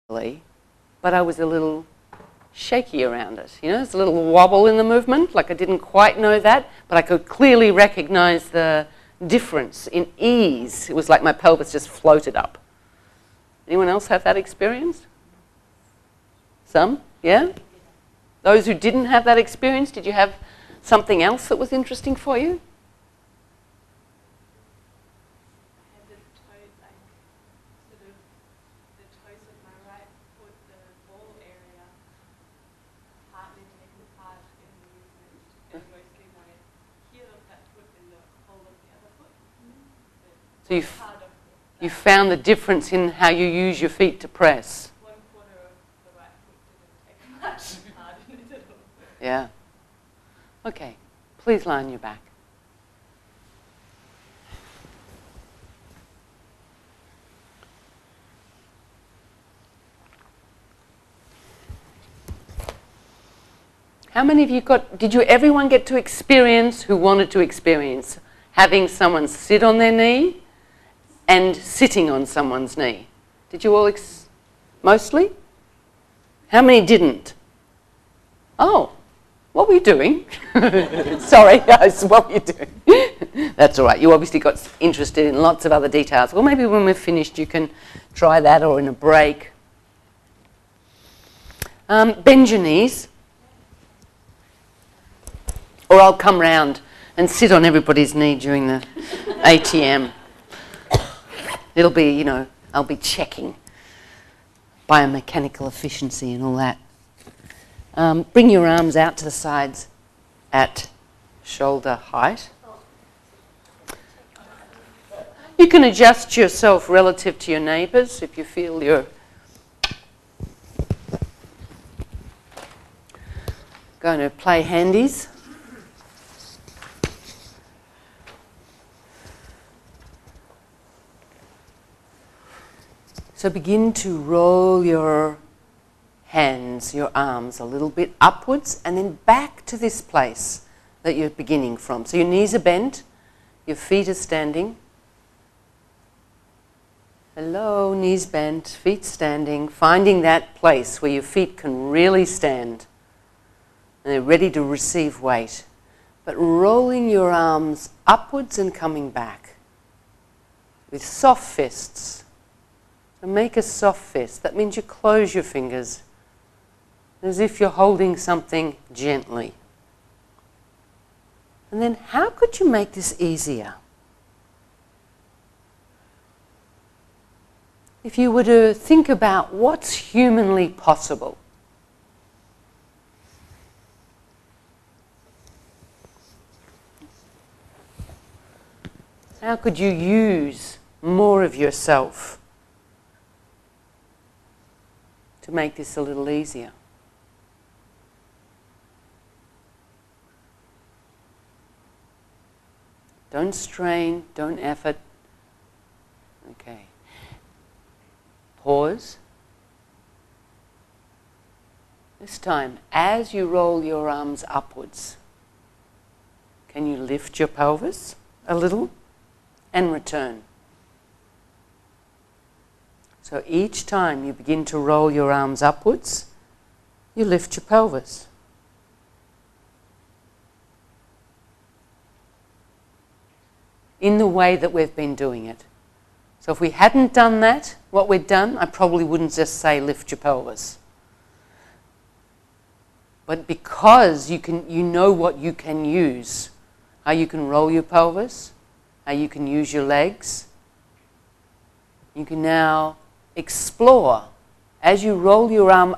but I was a little shaky around it. You know, there's a little wobble in the movement, like I didn't quite know that, but I could clearly recognize the difference in ease. It was like my pelvis just floated up. Anyone else have that experience? Some? Yeah? Those who didn't have that experience, did you have something else that was interesting for you? So you found the difference in how you use your feet to press. One quarter of the right foot didn't take much hard in it at all. Yeah. Okay. Please lie on your back. How many of you did everyone get to experience who wanted to experience having someone sit on their knee and sitting on someone's knee? Did you all, mostly? How many didn't? Oh, what were you doing? Sorry, guys, what were you doing? That's all right. You obviously got interested in lots of other details. Well, maybe when we're finished you can try that, or in a break. Bend your knees. Or I'll come round and sit on everybody's knee during the ATM. It'll be, you know, I'll be checking biomechanical efficiency and all that. Bring your arms out to the sides at shoulder height. You can adjust yourself relative to your neighbours if you feel you're going to play handies. So begin to roll your hands, your arms a little bit upwards and then back to this place that you're beginning from. So your knees are bent, your feet are standing. Hello, knees bent, feet standing, finding that place where your feet can really stand and they're ready to receive weight. But rolling your arms upwards and coming back with soft fists. And make a soft fist. That means you close your fingers as if you're holding something gently. And then how could you make this easier? If you were to think about what's humanly possible. How could you use more of yourself to make this a little easier? Don't strain, don't effort. Okay. Pause. This time, as you roll your arms upwards, can you lift your pelvis a little and return? So each time you begin to roll your arms upwards, you lift your pelvis. In the way that we've been doing it. So if we hadn't done that, what we'd done, I probably wouldn't just say lift your pelvis. But because you know what you can use, how you can roll your pelvis, how you can use your legs, you can now explore, as you roll your arms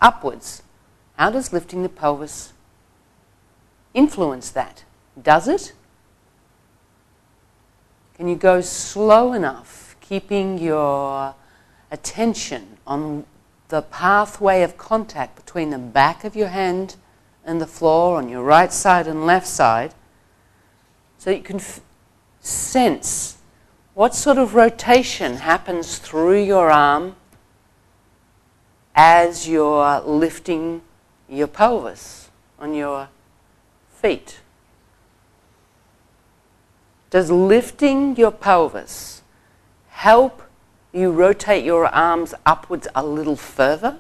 upwards, how does lifting the pelvis influence that? Does it? Can you go slow enough, keeping your attention on the pathway of contact between the back of your hand and the floor on your right side and left side, so you can sense what sort of rotation happens through your arm as you're lifting your pelvis on your feet? Does lifting your pelvis help you rotate your arms upwards a little further?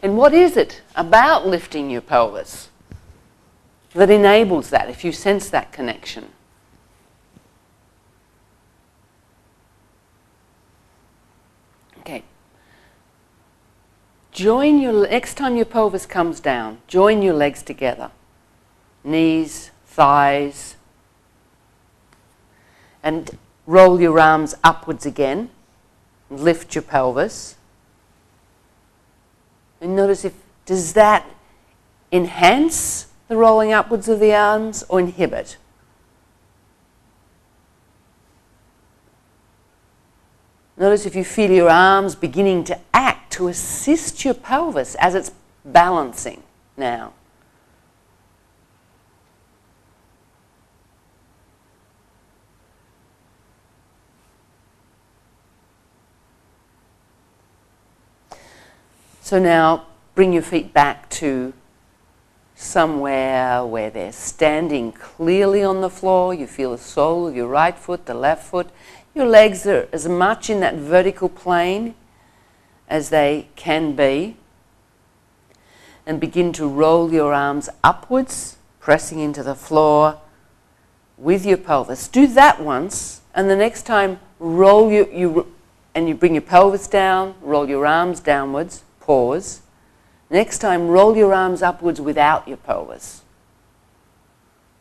And what is it about lifting your pelvis that enables that, if you sense that connection? Okay. Next time your pelvis comes down, join your legs together. Knees, thighs. And roll your arms upwards again. Lift your pelvis. And notice does that enhance the rolling upwards of the arms or inhibit? Notice if you feel your arms beginning to act to assist your pelvis as it's balancing now. So now bring your feet back to somewhere where they're standing clearly on the floor. You feel the sole of your right foot, the left foot. Your legs are as much in that vertical plane as they can be. And begin to roll your arms upwards, pressing into the floor with your pelvis. Do that once, and the next time roll you bring your pelvis down, roll your arms downwards. Pause. Next time, roll your arms upwards without your pelvis.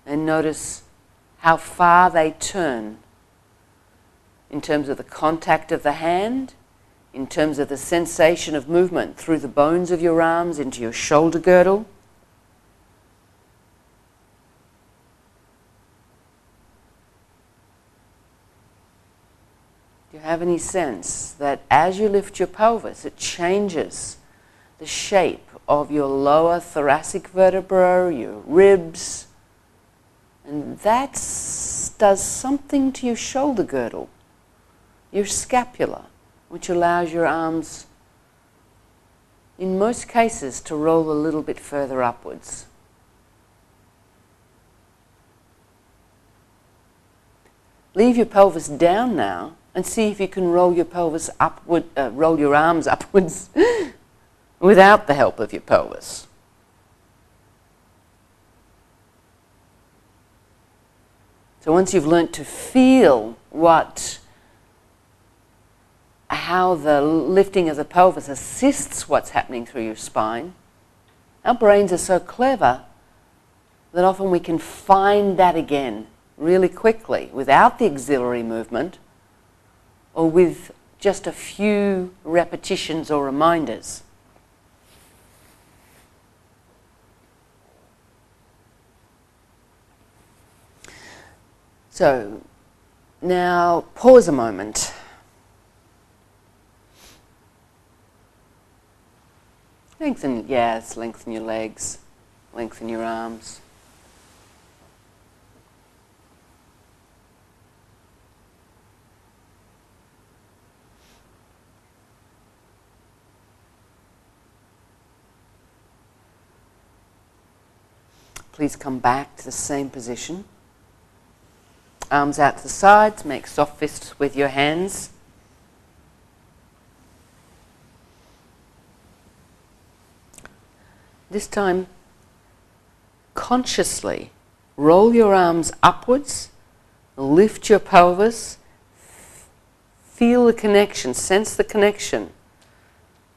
And notice how far they turn in terms of the contact of the hand, in terms of the sensation of movement through the bones of your arms into your shoulder girdle. Do you have any sense that as you lift your pelvis, it changes the shape of your lower thoracic vertebra, your ribs, and that does something to your shoulder girdle, your scapula, which allows your arms, in most cases, to roll a little bit further upwards. Leave your pelvis down now and see if you can roll your pelvis upward, roll your arms upwards without the help of your pelvis. So once you've learnt to feel how the lifting of the pelvis assists what's happening through your spine, our brains are so clever that often we can find that again really quickly without the auxiliary movement or with just a few repetitions or reminders. So now pause a moment. Lengthen your legs, lengthen your arms. Please come back to the same position. Arms out to the sides, make soft fists with your hands. This time, consciously roll your arms upwards, lift your pelvis, feel the connection, sense the connection,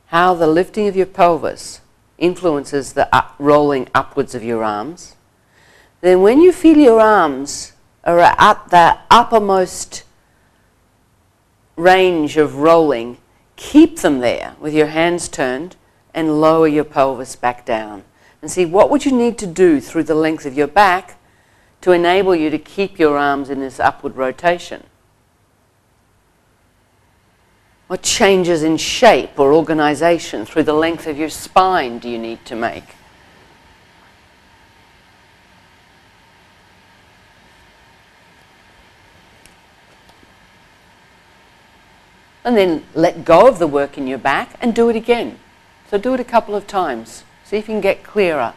how the lifting of your pelvis influences the rolling upwards of your arms. Then when you feel your arms are at the uppermost range of rolling, keep them there with your hands turned and lower your pelvis back down. And see, what would you need to do through the length of your back to enable you to keep your arms in this upward rotation? What changes in shape or organization through the length of your spine do you need to make? And then let go of the work in your back and do it again. So do it a couple of times. See if you can get clearer.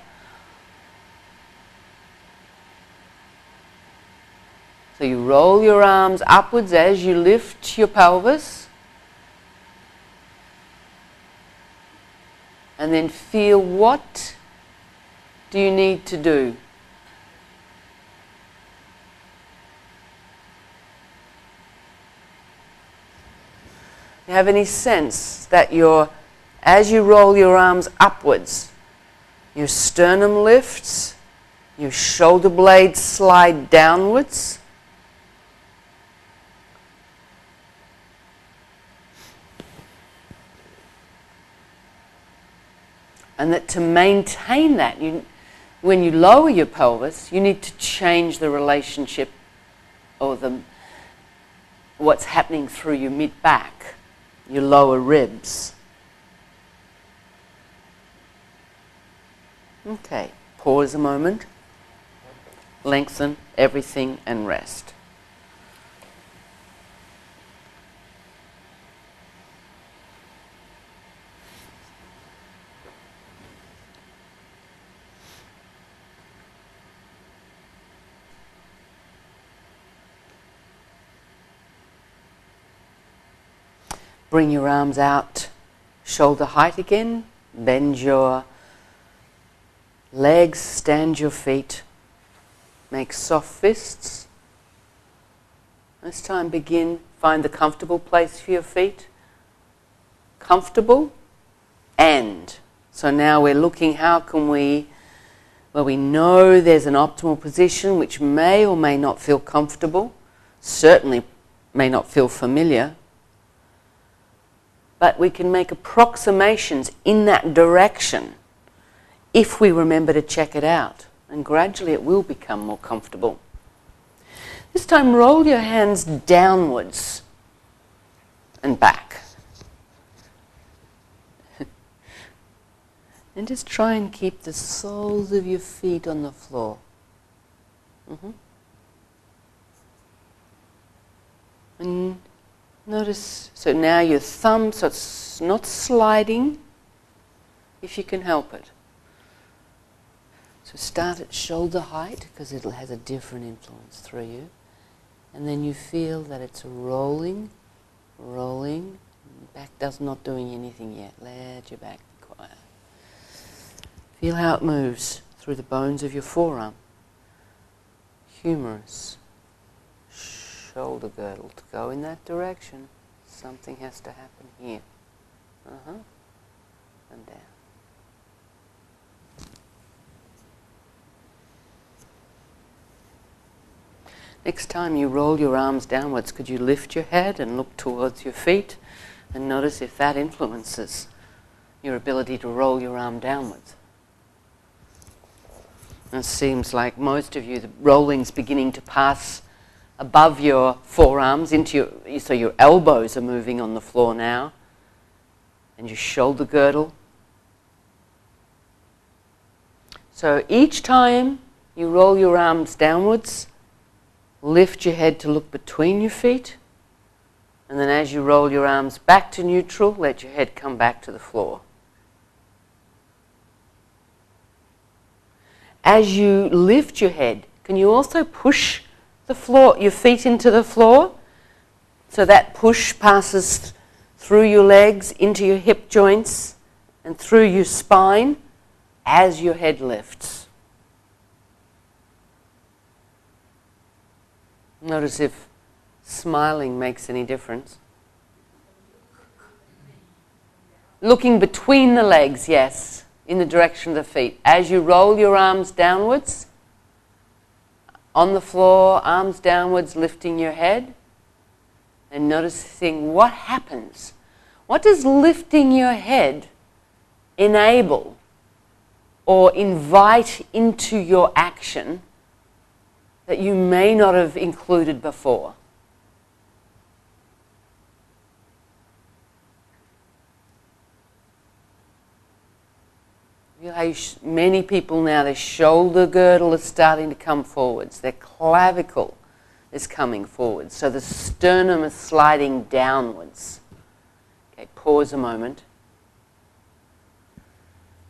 So you roll your arms upwards as you lift your pelvis. And then feel, what do you need to do? You have any sense that as you roll your arms upwards, your sternum lifts, your shoulder blades slide downwards? And that to maintain that, when you lower your pelvis, you need to change the relationship or what's happening through your mid-back, your lower ribs. Okay, pause a moment, lengthen everything and rest. Bring your arms out shoulder height again. Bend your legs, stand your feet. Make soft fists. This time find the comfortable place for your feet. Comfortable and. So now we're looking, how can we know there's an optimal position which may or may not feel comfortable, certainly may not feel familiar. But we can make approximations in that direction if we remember to check it out. And gradually it will become more comfortable. This time roll your hands downwards and back. And just try and keep the soles of your feet on the floor. And notice, so now your thumb, so it's not sliding, if you can help it. So start at shoulder height, because it has a different influence through you. And then you feel that it's rolling, rolling. Back does not doing anything yet. Let your back be quiet. Feel how it moves through the bones of your forearm. Humerus. Shoulder girdle to go in that direction. Something has to happen here. And down. Next time you roll your arms downwards, could you lift your head and look towards your feet and notice if that influences your ability to roll your arm downwards? It seems like most of you, the rolling's beginning to pass above your forearms into so your elbows are moving on the floor now, and your shoulder girdle. So each time you roll your arms downwards, lift your head to look between your feet, and then as you roll your arms back to neutral, let your head come back to the floor. As you lift your head, can you also push the floor, your feet into the floor? So that push passes through your legs, into your hip joints, and through your spine as your head lifts. Notice if smiling makes any difference. Looking between the legs, yes, in the direction of the feet. As you roll your arms downwards, on the floor, arms downwards, lifting your head, and noticing what happens. What does lifting your head enable or invite into your action that you may not have included before? Many people now, their shoulder girdle is starting to come forwards. Their clavicle is coming forwards. So the sternum is sliding downwards. Okay, pause a moment.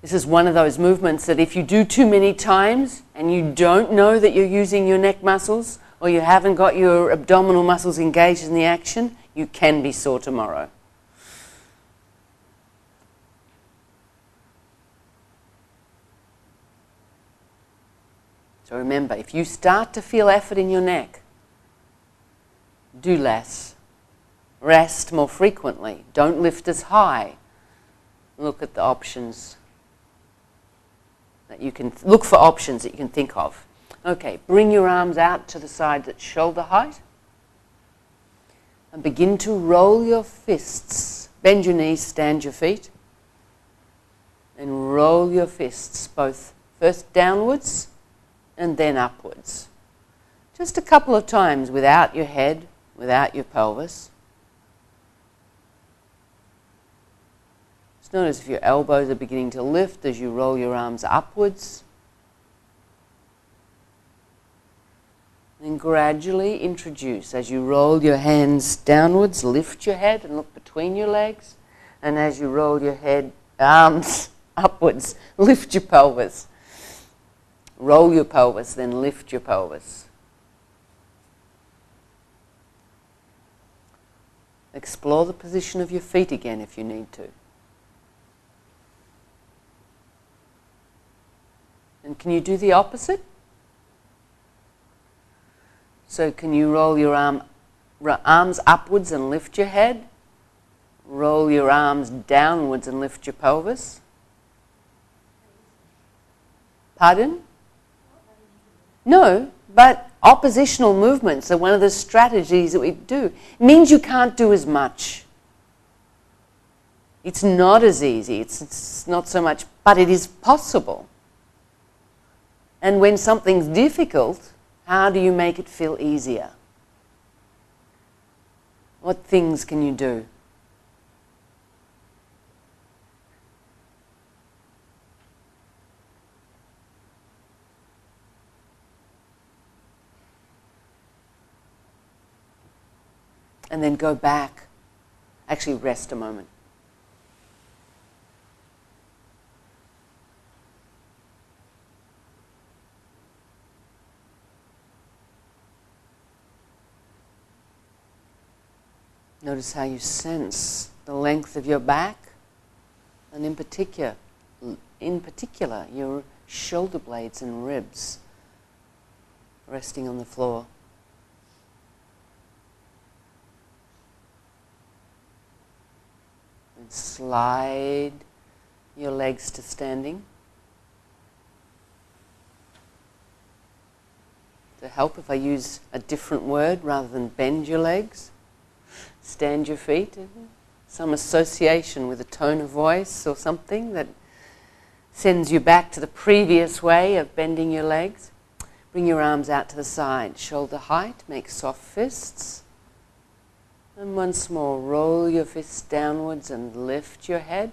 This is one of those movements that if you do too many times and you don't know that you're using your neck muscles, or you haven't got your abdominal muscles engaged in the action, you can be sore tomorrow. So remember, if you start to feel effort in your neck, do less. Rest more frequently. Don't lift as high. Look at the options that you can, look for options that you can think of. Okay, bring your arms out to the side that's shoulder height. And begin to roll your fists. Bend your knees, stand your feet. And roll your fists, both first downwards and then upwards. Just a couple of times without your head, without your pelvis. It's not as if your elbows are beginning to lift as you roll your arms upwards. And gradually introduce, as you roll your hands downwards, lift your head and look between your legs. And as you roll your head, arms upwards, lift your pelvis. Roll your pelvis, then lift your pelvis. Explore the position of your feet again if you need to. And can you do the opposite? So can you roll your arms upwards and lift your head? Roll your arms downwards and lift your pelvis? Pardon? No, but oppositional movements are one of the strategies that we do. It means you can't do as much. It's not as easy. It's not so much, but it is possible. And when something's difficult, how do you make it feel easier? What things can you do? And then go back. Actually, rest a moment. Notice how you sense the length of your back, and in particular, your shoulder blades and ribs resting on the floor. And slide your legs to standing. To help, if I use a different word rather than bend your legs, stand your feet. Some association with a tone of voice or something that sends you back to the previous way of bending your legs. Bring your arms out to the side, shoulder height, make soft fists. And once more, roll your fists downwards and lift your head.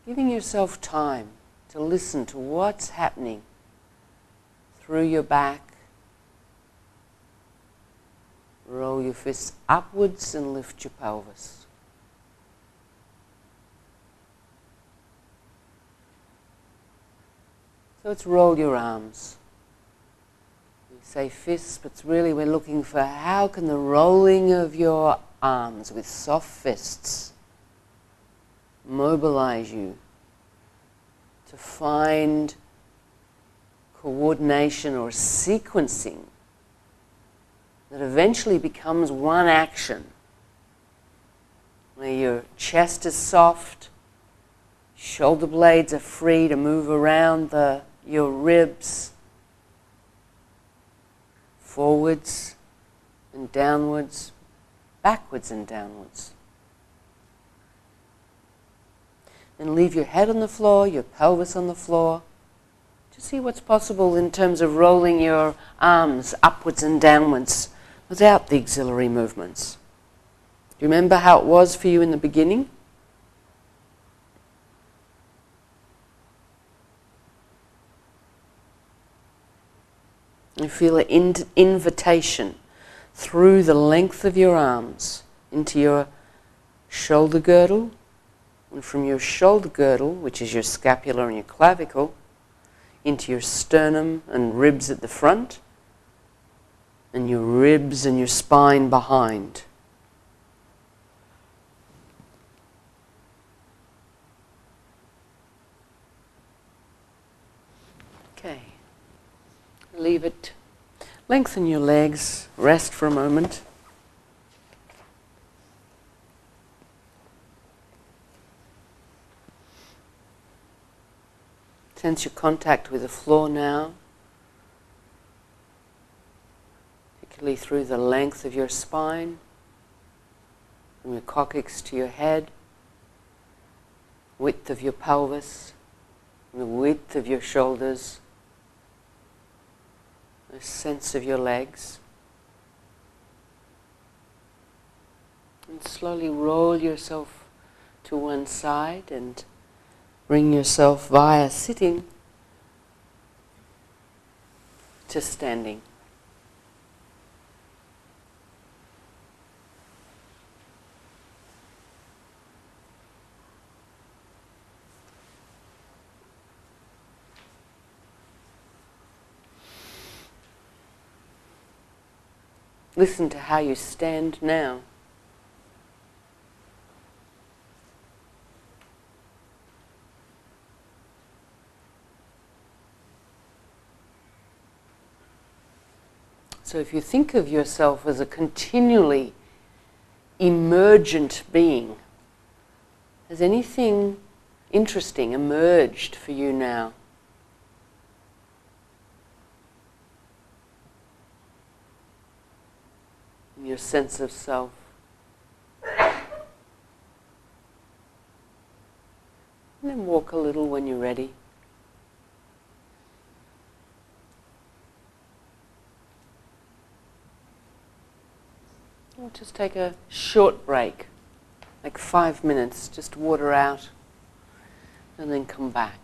Giving yourself time to listen to what's happening through your back. Roll your fists upwards and lift your pelvis. So it's roll your arms. We say fists, but really we're looking for how can the rolling of your arms with soft fists mobilize you to find coordination or sequencing that eventually becomes one action, where your chest is soft, shoulder blades are free to move around your ribs, forwards and downwards, backwards and downwards. Then leave your head on the floor, your pelvis on the floor, to see what's possible in terms of rolling your arms upwards and downwards without the auxiliary movements. Do you remember how it was for you in the beginning? You feel an invitation through the length of your arms into your shoulder girdle, and from your shoulder girdle, which is your scapula and your clavicle, into your sternum and ribs at the front, and your ribs and your spine behind. Okay. Leave it. Lengthen your legs. Rest for a moment. Sense your contact with the floor now, particularly through the length of your spine, from your coccyx to your head, width of your pelvis, the width of your shoulders, the sense of your legs. And slowly roll yourself to one side and bring yourself via sitting to standing. Listen to how you stand now. So if you think of yourself as a continually emergent being, has anything interesting emerged for you now? In your sense of self? And then walk a little when you're ready. We'll just take a short break, like 5 minutes, just water out, and then come back.